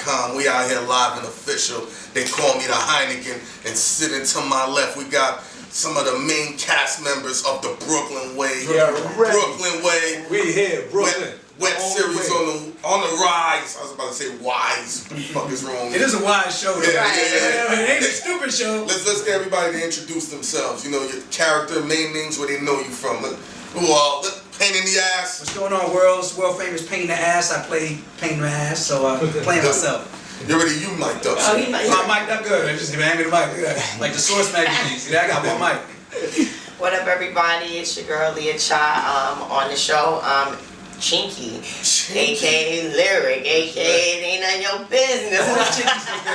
DaBrooklynWay.com. We out here live and official. They call me the Heineken. And sitting to my left, we got some of the main cast members of the Brooklyn Way. Yeah, Brooklyn Way. We here, Brooklyn. Web series on the rise. I was about to say wise. What the fuck is wrong? It is a wise show. Yeah. It ain't a stupid show. Let's get everybody to introduce themselves. You know, your character, main names, where they know you from. Who are Pain in the Ass. What's going on, world famous Pain in the Ass. I play Pain in the Ass, so playing myself. You mic'd up. Oh, I'm mic'd up good. I just hand me the mic. Like the Source magazine. See, I got one mic. What up, everybody? It's your girl Leah Cha on the show. Chinky, aka Lyric, aka it ain't none of your business.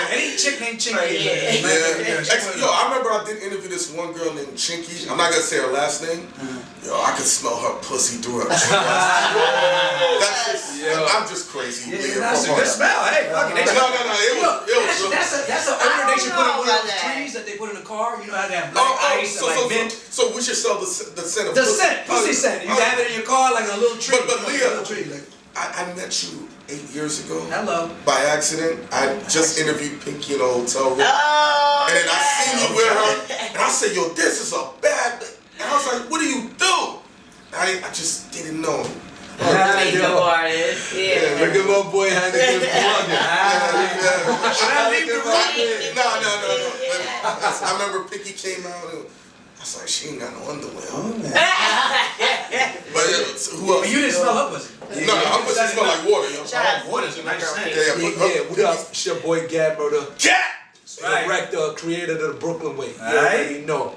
Any chick named Chinky. Yo, I remember I did interview this one girl named Chinky. I'm not gonna say her last name. Yo, I could smell her pussy through her. I'm just crazy. Yeah, that's a good smell. Hey, fuck it. No. It was. That's an odor they should put in one of those trees that they put in the car. You know how they have black ice and like mint. So we should sell the scent of the scent, pussy scent. You have it in your car like a little tree. But Leah, I met you 8 years ago. Hello. By accident. I just interviewed Pinky in a hotel room. Oh, and then I seen you with her. And I said, yo, this is a bad. And I was like, what do you do? I just didn't know. Makeup artist. Yeah. Look at my boy Heineken vlogging. Should I leave the room? No. I remember Pinky came out and I was like, she ain't got no underwear. But who else? You didn't smell her pussy. No, her pussy smell like water, yo. Water's a nice scent. Yeah, we got it's your boy Gab Murder. Cat! Director, creator of the Brooklyn Way. You already know.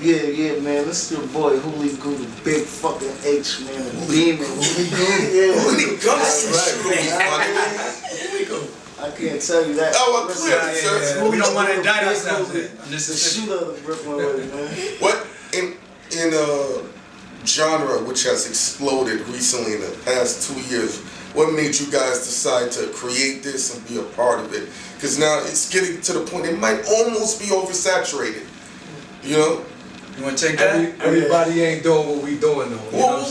Yeah, man. This is your boy Hooli Goo, the big fucking H, man. Demon. Hooli Goo. I can't tell you that. Oh, well, clearly, sir. We don't want to indict ourselves. The shooter of the Brooklyn Way, man. What in genre which has exploded recently in the past 2 years, what made you guys decide to create this and be a part of it? Because now it's getting to the point it might almost be oversaturated. You know? You want to take that? Everybody ain't doing what we doing though. Well,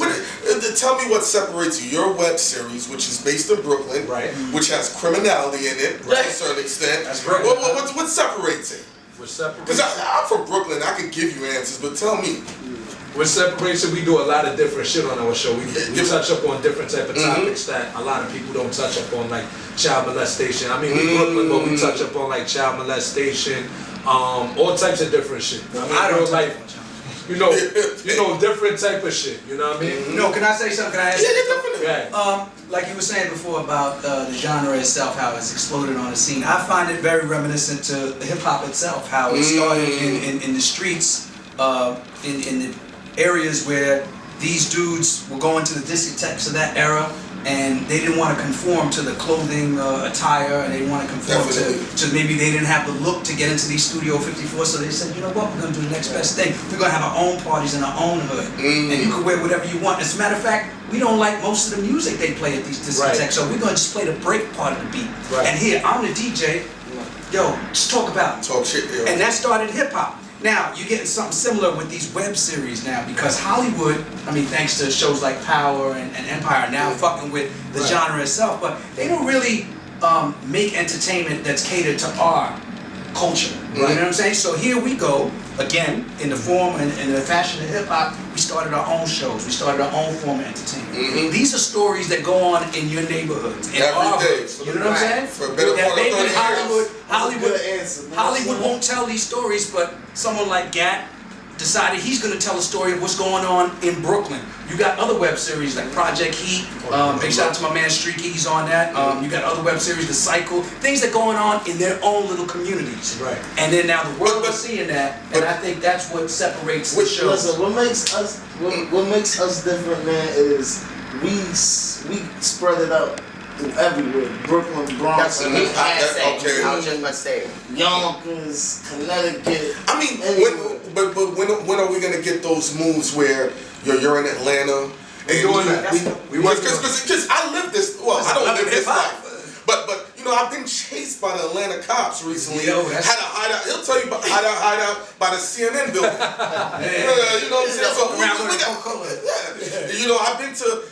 tell me what separates you. Your web series, which is based in Brooklyn, right, which has criminality in it to a certain extent. That's Brooklyn. What separates it? What separates? Because I'm from Brooklyn, I could give you answers, but tell me. With separation, we do a lot of different shit on our show. We touch up on different type of topics that a lot of people don't touch up on, like child molestation. I mean, we Brooklyn, but we touch up on like child molestation, all types of different shit. I don't like, you know, different type of shit. You know what I mean? No, can I say something? Can I ask? Yeah, definitely. Like you were saying before about the genre itself, how it's exploded on the scene. I find it very reminiscent to the hip hop itself, how it started in the streets, in the areas where these dudes were going to the discotheques of that era, and they didn't want to conform to the clothing attire, and they didn't want to conform to maybe they didn't have the look to get into these Studio 54, so they said, you know what, we're going to do the next best thing. We're going to have our own parties in our own hood, and you can wear whatever you want. As a matter of fact, we don't like most of the music they play at these discotheques, so we're going to just play the break part of the beat. And here, I'm the DJ, yo, just talk about it. Talk shit, yo. And that started hip-hop. Now, you're getting something similar with these web series now, because Hollywood, I mean, thanks to shows like Power and Empire, now fucking with the genre itself, but they don't really make entertainment that's catered to our culture. You know what I'm saying? So here we go, again, in the form and in the fashion of hip-hop, we started our own shows, we started our own form of entertainment. These are stories that go on in your neighborhoods, in our hoods. You know what I'm saying? For a better part of 30 years. Hollywood won't tell these stories, but someone like Gat decided he's going to tell a story of what's going on in Brooklyn. You got other web series like Project Heat. Big shout out to my man Streaky, he's on that. You got other web series, The Cycle, things that going on in their own little communities. Right. And then now the world is seeing that, and I think that's what separates the shows. Listen, what makes us different, man, is we spread it out through everywhere. Brooklyn, Bronx, That's what he can't say. I was just about to say. Yonkers, Connecticut. I mean, when are we gonna get those moves where you're in Atlanta? We doing that. Because I live this. Well, I don't live this life. But you know, I've been chased by the Atlanta cops recently. Had a hideout. He'll tell you about hideout by the CNN building. You know what I'm saying? So you know, I've been to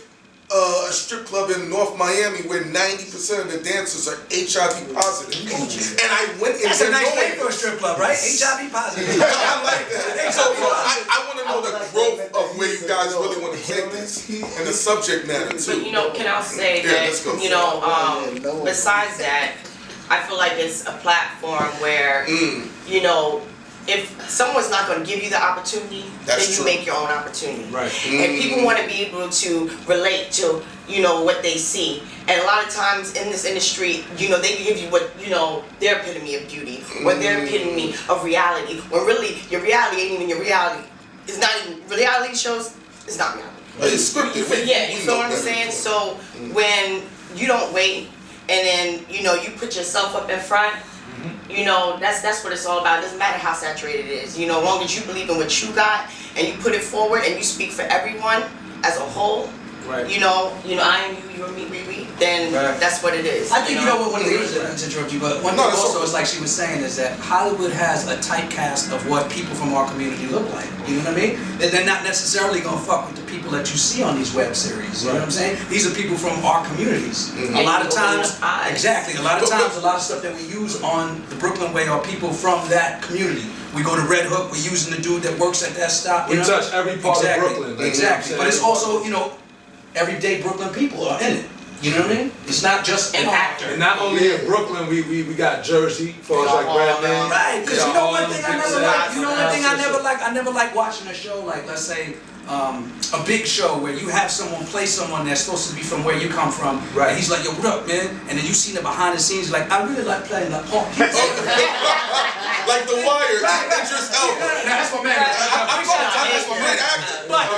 a strip club in North Miami where 90% of the dancers are HIV positive. And I went in That's there a nice knowing name for a this. strip club, right? HIV positive. I like that. So I want to know the growth of where you guys really want to take this and the subject matter But too. you know, can I say Yeah, let's go. that, you know, besides that, I feel like it's a platform where, you know, if someone's not going to give you the opportunity, That's then you true. make your own opportunity. Right. And people want to be able to relate to, you know, what they see. And a lot of times in this industry, you know, they give you what, you know, their epitome of beauty, or their epitome of reality, when really your reality ain't even your reality. It's not even reality shows. It's not reality. It's scripted. Yeah, you feel what I'm saying? So when you don't wait, and then you know you put yourself up in front, you know that's what it's all about. It doesn't matter how saturated it is. You know, as long as you believe in what you got and you put it forward and you speak for everyone as a whole. Right. You know, I am you, you are me, we. Then Right. that's what it is. I think you know what one of the things, to interrupt you, but one No, thing it's also okay. is like she was saying is that Hollywood has a typecast of what people from our community look like. You know what I mean? That they're not necessarily gonna fuck with the people that you see on these web series. You know what I'm saying? These are people from our communities. A lot of times, exactly. A lot of times, a lot of stuff that we use on the Brooklyn Way are people from that community. We go to Red Hook. We're using the dude that works at that stop. We you know? touch every part Exactly. of Brooklyn. Like, Exactly. you know But what it's I'm saying? also, you know, everyday Brooklyn people are in it. You know what I mean? It's not just an actor. And not only in Brooklyn, we got Jersey, as far as like Bradley. Right, because you know one thing I never liked. You know one thing I never like. liked. I never liked watching a show like, let's say, a big show where you have someone play someone that's supposed to be from where you come from. Right. And he's like, yo, what up, man? And then you see the behind the scenes, like, I really like playing the part. Like The Wire, Idris Elba. That's my man. That's my man actor. But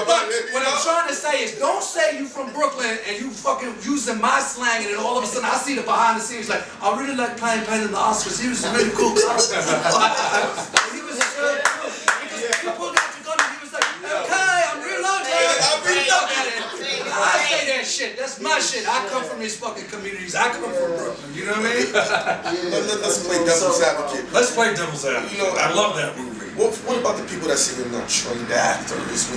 what I'm trying to say is, don't say you from Brooklyn and you fucking using my slang, and then all of a sudden I see the behind the scenes like, I really like playing in the Oscars. He was a really cool guy. He was good. Because you pulled out your gun and he was like, okay, I'm real low, I say that shit. That's my shit. I come from these fucking communities. I come from Brooklyn. You know what I mean? Let's play devil's advocate. Letate play devil's advocate. You know, I love that movie. What about the people that say they're not trained actors?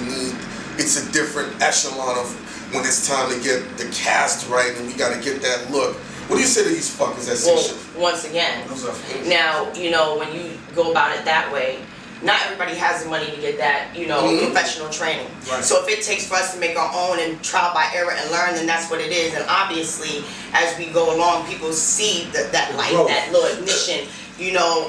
It's a different echelon of when it's time to get the cast right and we got to get that look. What do you say to these fuckers that say shit? Well, once again, now, you know, when you go about it that way, not everybody has the money to get that, you know, professional training. Right. So if it takes for us to make our own and trial by error and learn, then that's what it is. And obviously, as we go along, people see that light, Growth. that little ignition, you know,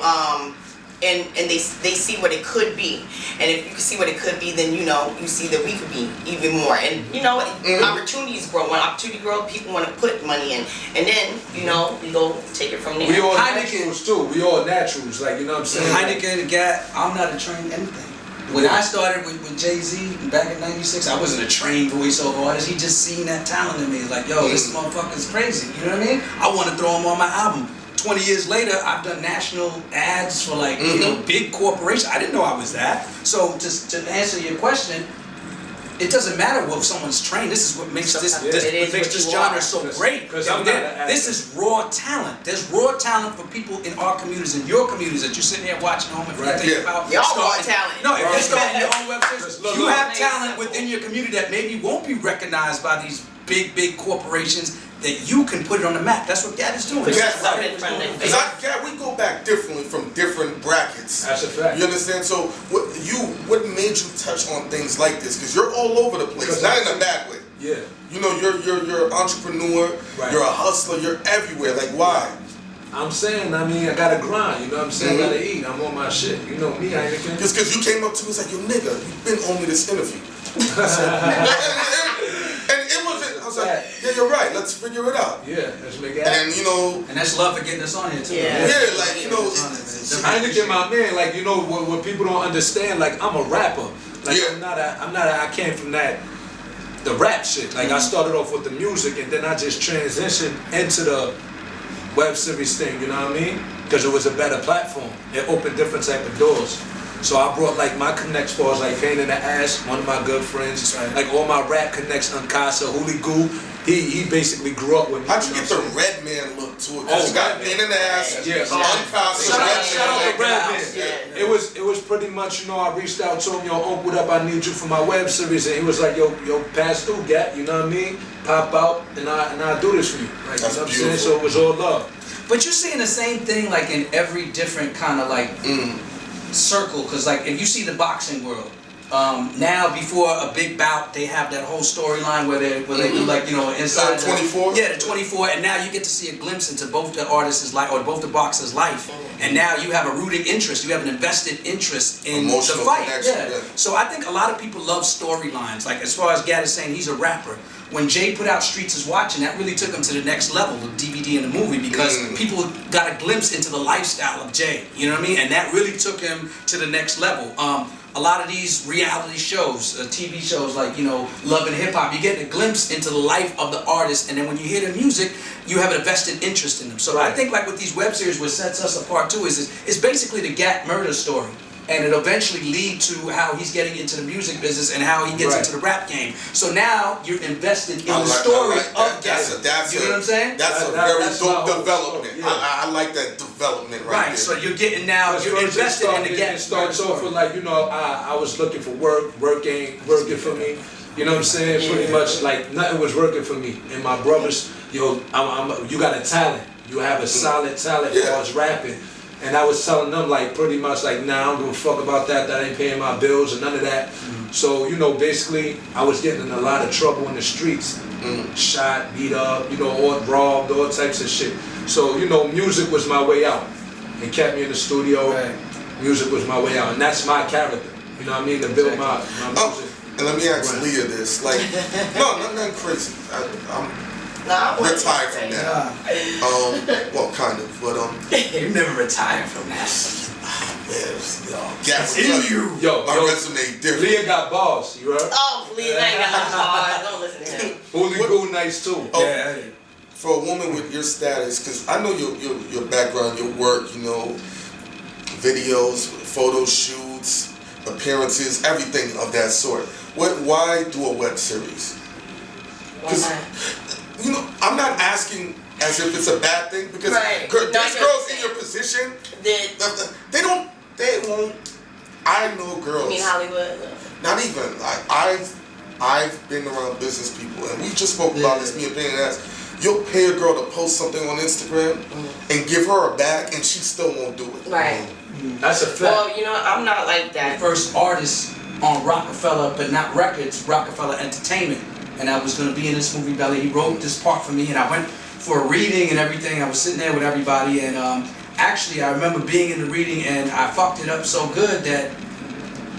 and they see what it could be. And if you can see what it could be, then, you know, you see that we could be even more. And, you know, opportunities grow. When opportunity grows, people want to put money in. And then, you know, we go take it from there. We all Heineken. naturals too. We all naturals, like, you know what I'm saying? Heineken, the Gap, I'm not a trained anything. When I started with Jay-Z back in '96, I wasn't a trained voiceover artist. He just seen that talent in me. He's like, yo, this motherfucker's crazy. You know what I mean? I want to throw him on my album. 20 years later, I've done national ads for like, you know, big corporations. I didn't know I was that. So just to answer your question, it doesn't matter what someone's trained. This is what makes this genre so great. Because I'm not an actor. This is raw talent. There's raw talent for people in our communities, in your communities that you're sitting here watching home and Right. thinking about. Y'all raw starting- talent. No, if you're starting your own Just website, look you up. have talent within your community that maybe won't be recognized by these big corporations, that you can put it on the map. That's what Gad is doing. Yeah, Something from the- Because we go back differently from different brackets. That's a fact. You understand? So what made you touch on things like this? Because you're all over the place, Because not in a bad way. Yeah. You know, you're an entrepreneur, Right. you're a hustler, you're everywhere. Like, why? I'm saying, I mean, I gotta grind, you know what I'm saying? I gotta eat, I'm on my shit. You know me, Heineken. Just because you came up to me and was like, yo, nigga, you've been on me this interview. And it wasn't, I was like, yeah, you're right, let's figure it out. Yeah, let's make it And, you know, And that's love for getting us on here too. Yeah. yeah, like, you know, Heineken, my man, like, you know, what people don't understand, like, I'm a rapper. Like, Yeah. I came from the rap shit. Like, I started off with the music, and then I just transitioned into the web series thing, you know what I mean? Because it was a better platform. It opened different type of doors. So I brought like my connects for like Pain in the Ass, one of my good friends. Right. Like all my rap connects, Uncasa, Hoolie Goo. He basically grew up with me. How'd you get the red man look to it? Oh, You got Red Pain Man. in the Ass, Yeah. Uncasa, Shout Red out Man. to Red Man. Yeah. It was pretty much, you know, I reached out to him, yo, Unc, what up, I need you for my web series, and he was like, yo, pass through, Gat, you know what I mean? Pop out, and I do this for you. Like, That's you know what I'm beautiful. saying? So it was all love. But you're seeing the same thing like in every different kind of like circle, because like if you see the boxing world, now before a big bout they have that whole storyline where they do like, you know, inside the 24? Yeah, the 24, and now you get to see a glimpse into both the artist's life or both the boxer's life, and now you have a rooted interest, you have an invested interest in Emotional the fight. connection, Yeah. yeah. So I think a lot of people love storylines. Like as far as Gad is saying, he's a rapper. When Jay put out Streets is Watching, that really took him to the next level, the DVD and the movie, because people got a glimpse into the lifestyle of Jay, you know what I mean? And that really took him to the next level. A lot of these reality shows, TV shows like, you know, Love and Hip Hop, you get a glimpse into the life of the artist, and then when you hear the music, you have a vested interest in them. So I think like with these web series, what sets us apart too is it's basically the Gat murder story. And it eventually lead to how he's getting into the music business and how he gets into the rap game. So now you're invested in the story of Gat. You know what I'm saying? That's a very that's dope my development. story, yeah. I like that development right there. So you're getting now, you're invested in the Gat. It starts off with like, you know, I was looking for working for me. You know what I'm saying? Pretty much like nothing was working for me. And my brothers, yo, you got a talent. You have a solid talent as far as rapping. And I was telling them like pretty much like, nah, I don't give a fuck about that. That ain't paying my bills or none of that. So, you know, basically I was getting in a lot of trouble in the streets. Shot, beat up, you know, all robbed, all types of shit. So, you know, music was my way out. It kept me in the studio. Right. Music was my way out. And that's my character. You know what I mean? To build my music. And let me ask Leah this. Like, no, nothing crazy. I'm Nah, I wasn't retired from crazy. that. Well, kind of, but You never retired from that. man, Gat will tell you. Yo, My resume different. Leah got balls, you heard? Oh, please, I ain't got no cars. Don't listen to him. Hoolie Goo nice too. Oh, for a woman with your status, because I know your background, your work, you know, videos, photo shoots, appearances, everything of that sort. Why do a web series? Because, you know, I'm not asking as if it's a bad thing, because there's girls in your position, they won't. I know girls. You mean Hollywood? Not even. I've been around business people, and we just spoke about this. Me and Penny asked. You'll pay a girl to post something on Instagram and give her a bag, and she still won't do it. Right. That's a fact. Well, you know, I'm not like that. First artist on Rockefeller, but not records, Rockefeller Entertainment. And I was going to be in this movie, Belly. He wrote this part for me, and I went for a reading and everything. I was sitting there with everybody, and actually, I remember being in the reading, and I fucked it up so good that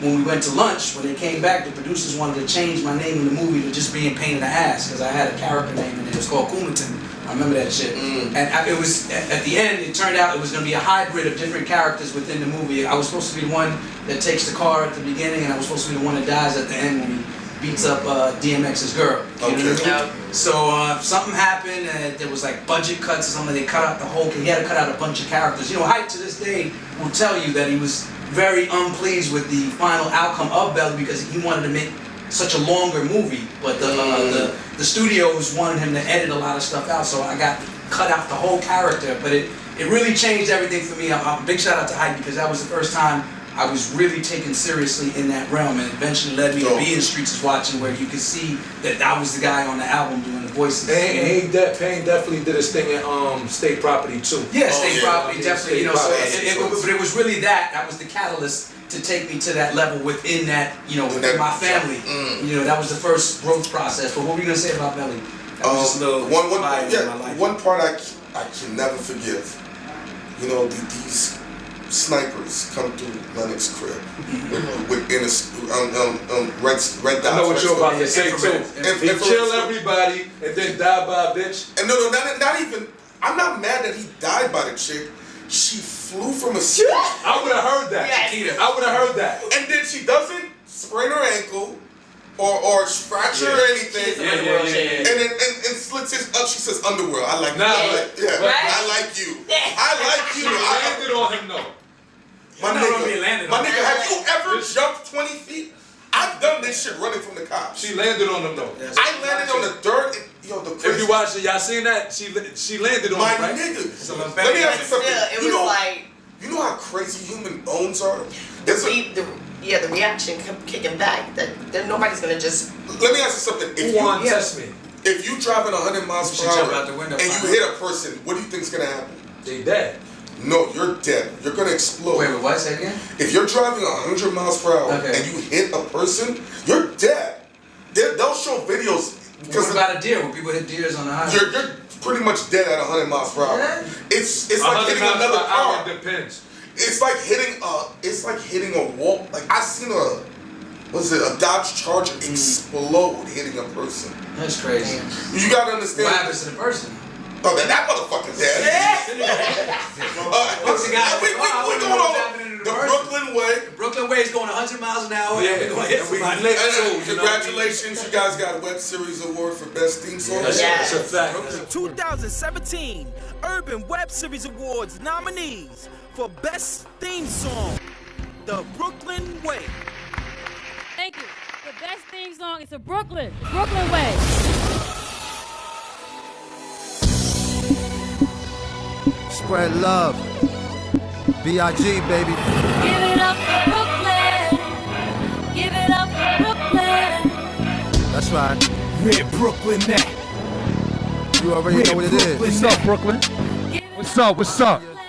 when we went to lunch, when they came back, the producers wanted to change my name in the movie to just being Pain in the Ass, because I had a character name in it. It was called Kumatin. I remember that shit. And it was, at the end, it turned out it was going to be a hybrid of different characters within the movie. I was supposed to be the one that takes the car at the beginning, and I was supposed to be the one that dies at the end when he beats up DMX's girl. You know what I mean? So something happened, and there was like budget cuts or something. They cut out the whole, he had to cut out a bunch of characters. You know, Hype to this day will tell you that he was very unpleased with the final outcome of Belly, because he wanted to make such a longer movie, but the studios wanted him to edit a lot of stuff out, so I got cut out the whole character. But it really changed everything for me. I'm big shout out to Hype, because that was the first time I was really taken seriously in that realm, and eventually led me to be in Streets is Watching, where you could see that I was the guy on the album doing the voices. Pain definitely did his thing in State Property too. Yeah, State Property, Yeah, definitely. You know, so but it was really that was the catalyst to take me to that level within that, you know, within my family. You know, that was the first growth process. But what were you gonna say about Belly? That was just a little in my life. One part I can never forgive. You know, these snipers come through Lennox's crib with red dots. I know what you're about to say too. He Infrared. kill everybody and then die by a bitch. And no, not even. I'm not mad that he died by the chick. She flew from a city. I would have heard that. Yes. I would have heard that. And then she doesn't sprain her ankle or fracture or anything. Yeah. And then and slits his up. She says underworld. I like Nah, you. but- I like you. I like you. She landed on him though. My You're not gonna be landing my on nigga, have you ever jumped 20 feet? I've done this shit running from the cops. She landed on them though. I landed on the dirt. Yo, the If you watch it, y'all seen that? She landed on my them, right? nigga. So Let me ask you something. Still, it You was know, like you know how crazy human bones are? There's a, the reaction kept kicking back. That nobody's gonna just. let me ask you something. If Who won you, test me? if you driving 100 miles You per should jump hour out the window, and you hit a person, what do you think's gonna happen? They dead. No, you're dead. You're gonna explode. Wait, what? Say again? If you're driving 100 miles per hour Okay. and you hit a person, you're dead. They'll show videos because What about a deer? When people hit deers on the highway? you're pretty much dead at 100 miles per hour. Yeah. It's like hitting 100 miles another per hour car. depends. It's like hitting a wall. Like I seen a Dodge Charger explode hitting a person. That's crazy. You gotta understand. What happens to the person? Oh, that motherfucker's dead. Once you got we going on happening to the person. Brooklyn Way. Brooklyn Way is going 100 miles an hour. Yeah, and we're going to hit and we somebody. lit And, too, you know? congratulations, you guys got a Web Series Award for Best Theme Song. That's, Yes. that's a fact. 2017 Urban Web Series Awards nominees for Best Theme Song, The Brooklyn Way. Thank you. The best theme song is the Brooklyn Way. Spread love. B.I.G. baby. Give it up for Brooklyn. Give it up for Brooklyn. That's right. Where Brooklyn at? You already know what it is. What's up, Brooklyn? Give it What's up? What's up? Brooklyn.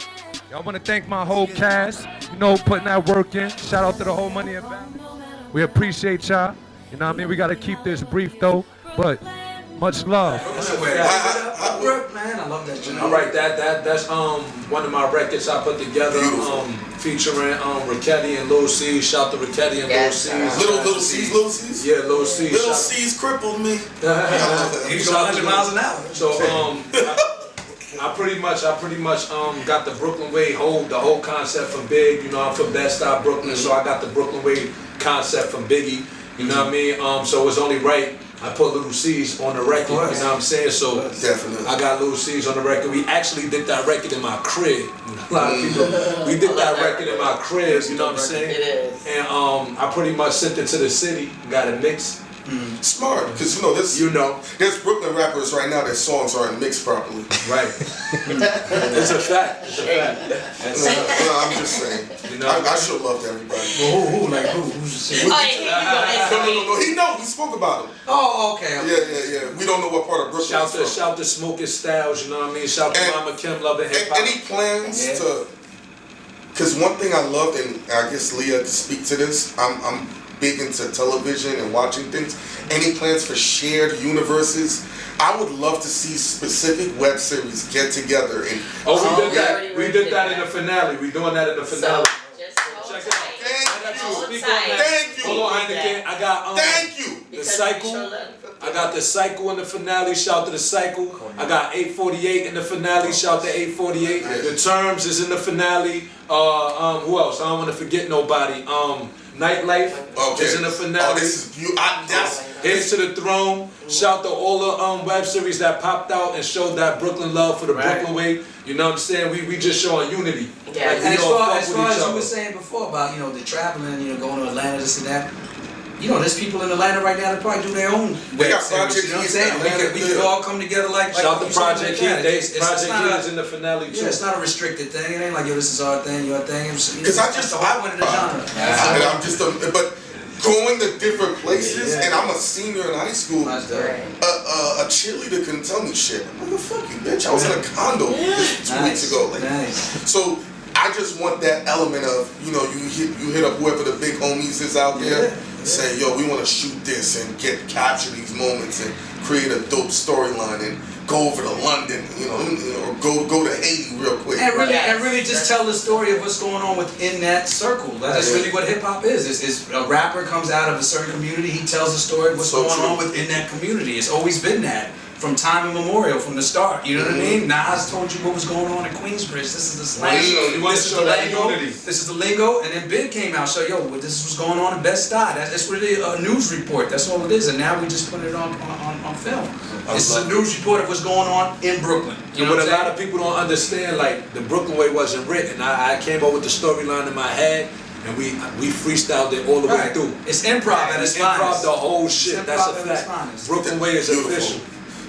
I want to thank my whole cast, you know, putting that work in. Shout out to the whole Money and Family. We appreciate y'all. You know what I mean? We got to keep this brief, though, but much love. Brooklyn, man, I love that joint. All right, that's one of my records I put together, featuring Ricketti and Lil C. Shout to Ricketti and Yes, Lil C. Little C's. Yeah, Lil C. Little Shout- C's crippled me. He's going 100 miles an hour. So I pretty much got the Brooklyn Way the whole concept from Big. You know, I'm from Bed-Stuy, Brooklyn, so I got the Brooklyn Way concept from Biggie. You know what I mean? So it's only right I put Little C's on the record. You know what I'm saying? So Definitely. I got Little C's on the record. We actually did that record in my crib. A lot of people. We did that record in my crib. You know what I'm saying? It is. And I pretty much sent it to the city. Got it mixed. Smart, because there's Brooklyn rappers right now that songs aren't mixed properly. Right. It's a fact. It's a fact. I'm just saying. You know, I show love to everybody. Well, who's the singer? Oh, yeah, No. He know. We spoke about him. Oh, okay. Yeah. We don't know what part of Brooklyn he's from. shout to Smoking Styles. You know what I mean? Shout to And- Mama Kim, loving hip hop. Any plans to? Because one thing I loved, and I guess Leah to speak to this, I'm big into television and watching things. Any plans for shared universes? I would love to see specific web series get together and. Oh, we did we that. already We did that in the finale. We doing that in the So finale. just hold Check it out. tight. I got you. Hold Speak on tight. that. Thank you. Hold on, Heineken. I got Thank you. the Because cycle. we show love for I got the cycle in the finale. Shout to the cycle. I got 848 in the finale. Shout to 848. The terms is in the finale. Who else? I don't want to forget nobody. Nightlife is in the finale. Oh, this is beautiful. Here's to the Throne. Shout to all the web series that popped out and showed that Brooklyn love for the Brooklyn Way. You know what I'm saying? We just showing unity. Yeah. Like, we And as all far fuck as, with far each as you other. were saying before about, the traveling, going to Atlanta, this and that. There's people in Atlanta right now that probably do their own They got web series, Project you know what I'm Heat saying? in Atlanta, We could all come together like Shout to you said Project like that. Heat. Project not Heat a- is in the finale too. Yeah, it's not a restricted thing. It ain't like, this is our thing, your thing. Because I went in the genre. I'm just but going to different places, and I'm a senior in high school. That's dope. A cheerleader couldn't tell me shit. I'm like, fuck you, bitch. I was in a condo 2 weeks ago. Like, Nice. so I just want that element of, you hit up whoever the big homies is out there, say, yo, we want to shoot this and capture these moments and create a dope storyline and go over to London, or go to Haiti real quick. And really just tell the story of what's going on within that circle. That's really what hip hop is. Is a rapper comes out of a certain community, he tells a story of what's So going true. on within that community. It's always been that. from time immemorial, from the start. You know what I mean? Nas told you what was going on in Queensbridge. This is the slang. This is the lingo. This is the lingo. And then Big came out, this is what's going on in Bed-Stuy. That's really a news report. That's all it is. And now we just put it on film. This is a news report of what's going on in Brooklyn. You know what a lot of people don't understand, like the Brooklyn Way wasn't written. I came up with the storyline in my head. And we freestyled it all the way through. It's improv at its finest. Improv the whole shit. That's a fact. Brooklyn Way is official.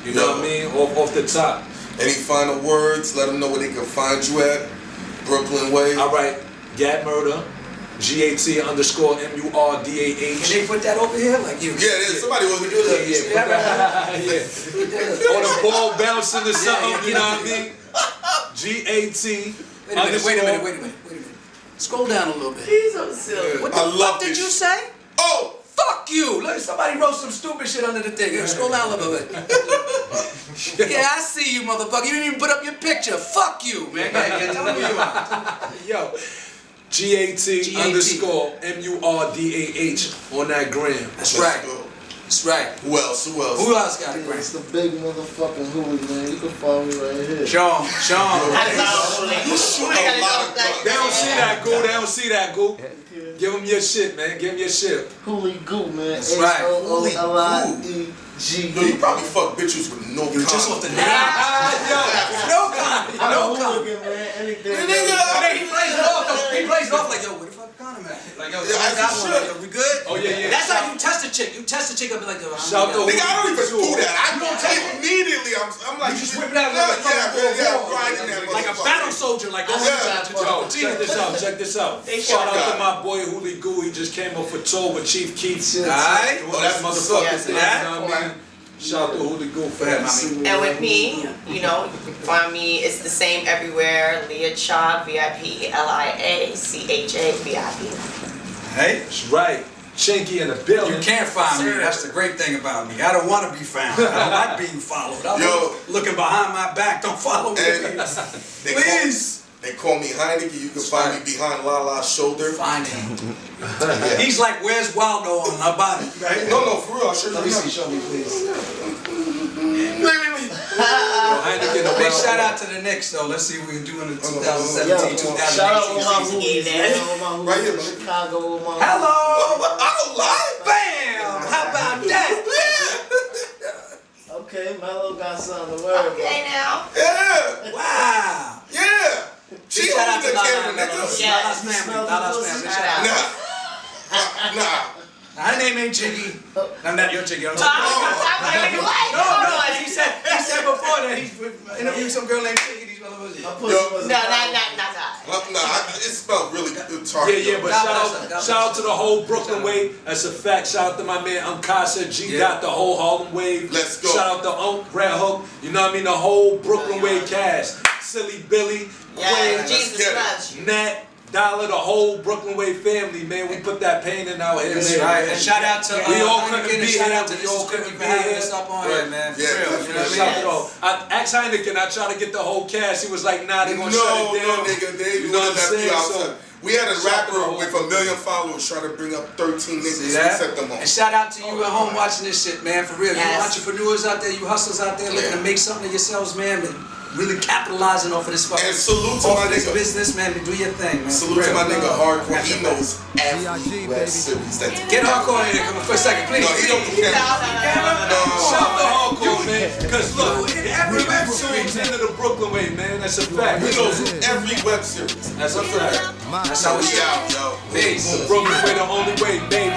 You know what I mean? Off the top. Any final words? Let them know where they can find you at. Brooklyn Way. All right. Gat Murder. GAT_MURDAH. Can they put that over here? Like you? Yeah, somebody was gonna do that. Yeah. Or the ball bouncing or something. You know what I mean? GAT. Wait a minute. Scroll down a little bit. He's so silly. What the fuck did you say? Oh! Fuck you! Look, somebody wrote some stupid shit under the thing. Scroll down a little bit. Yeah, I see you, motherfucker. You didn't even put up your picture. Fuck you, man. Yeah, tell me who you are. Yo. GAT_MURDAH on that gram. That's right. That's right. Who else? Who else got a gram? It's the big motherfucking Hoolie, man. You can follow me right here. Sean. You shoot a lot of They don't see that, Goo. They don't see that, Goo. Give them your shit, man. Give them your shit. Hoolie Goo, man. That's right. HOOLIEG. Yo, you probably fuck bitches with no condom. Just off the name. No condom. No condom. Man. Anything. He plays it off though. He plays it off like, yo, where the fuck the condom at? Like, yo, I got one. Like, yo, we good? Oh, yeah. That's how you test a chick. You test a chick up and like, yo, Shout out to Nigga, I don't even do that. I don't take immediately. I'm like, you just whip it out like like a battle soldier. Like, Check this out. Shout out to my boy Hoolie Goo. He just came up for tour with Chief Keith. Alright. Oh, that's motherfuckers. You know what I mean? Shout out to Hoolie Goo for that. And with me, you know, find me, it's the same everywhere. Leah Cha, VIP, LIACHA, VIP. Hey? That's right. Chinky in the building. You can't find me. That's the great thing about me. I don't want to be found. I don't like being followed. I'm looking behind my back. Don't follow me. Please. They call me Heineke. You can find me behind Lala's shoulder. Find him. He's like, where's Waldo on her body? Right? No, for real. I'll show you. Let me see. Show me, please. Big Big shout out to the Knicks, though. Let's see what we can do in the 2017-2018 Shout out to my season. Hoolie. Right here, Chicago. Hello. I don't lie. Bam. How about that? Okay, Melo got something to worry about. Okay now. Yeah. Wow. Yeah. She Shout out holding to the camera, Lala's nigga. Lala's family. Lala's family. Shout out. Nah. Her name ain't Jiggy. I'm not your Jiggy. I'm No, he said before that he's interviewed some girl named Jiggy. These motherfuckers. not that. Nah, it smelled really good. Target. Yeah, but shout out to the whole Brooklyn Way. That's a fact. Shout out to my man Unkasa, G Dot, the whole Harlem Wave. Let's go. Shout out to Red Hook. You know what I mean? The whole Brooklyn Way cast. Silly Billy, Yeah, Jesus loves you. Nat, Dollar, the whole Brooklyn Way family, man. We put that pain in our heads. That's right. And shout out to we all couldn't be shout here. out to We all couldn't be here. Up on here, man. For Yeah, real. You know what Shout I mean? out to all. I asked Heineken, I tried to get the whole cast. He was like, nah, they gonna shut it down. No, nigga, they You know what I'm saying? outside. We had a rapper with 1 million followers trying to bring up 13 niggas. See that? We set them on. And shout out to you at home watching this shit, man. For real. You entrepreneurs out there, you hustlers out there looking to make something of yourselves, man. Really capitalizing off of this fucking. And salute to my nigga. Business, man. Do your thing, man. Salute to my nigga Hardcore. He knows every web series. Get Hardcore in here. Come on for a second, please. No, he don't do camera. Shout out to Hardcore, man. Because look, every web series into the Brooklyn Way, man. That's a fact. He knows every web series. That's a fact. That's how we out, yo. Peace. The Brooklyn Way, the only way, baby.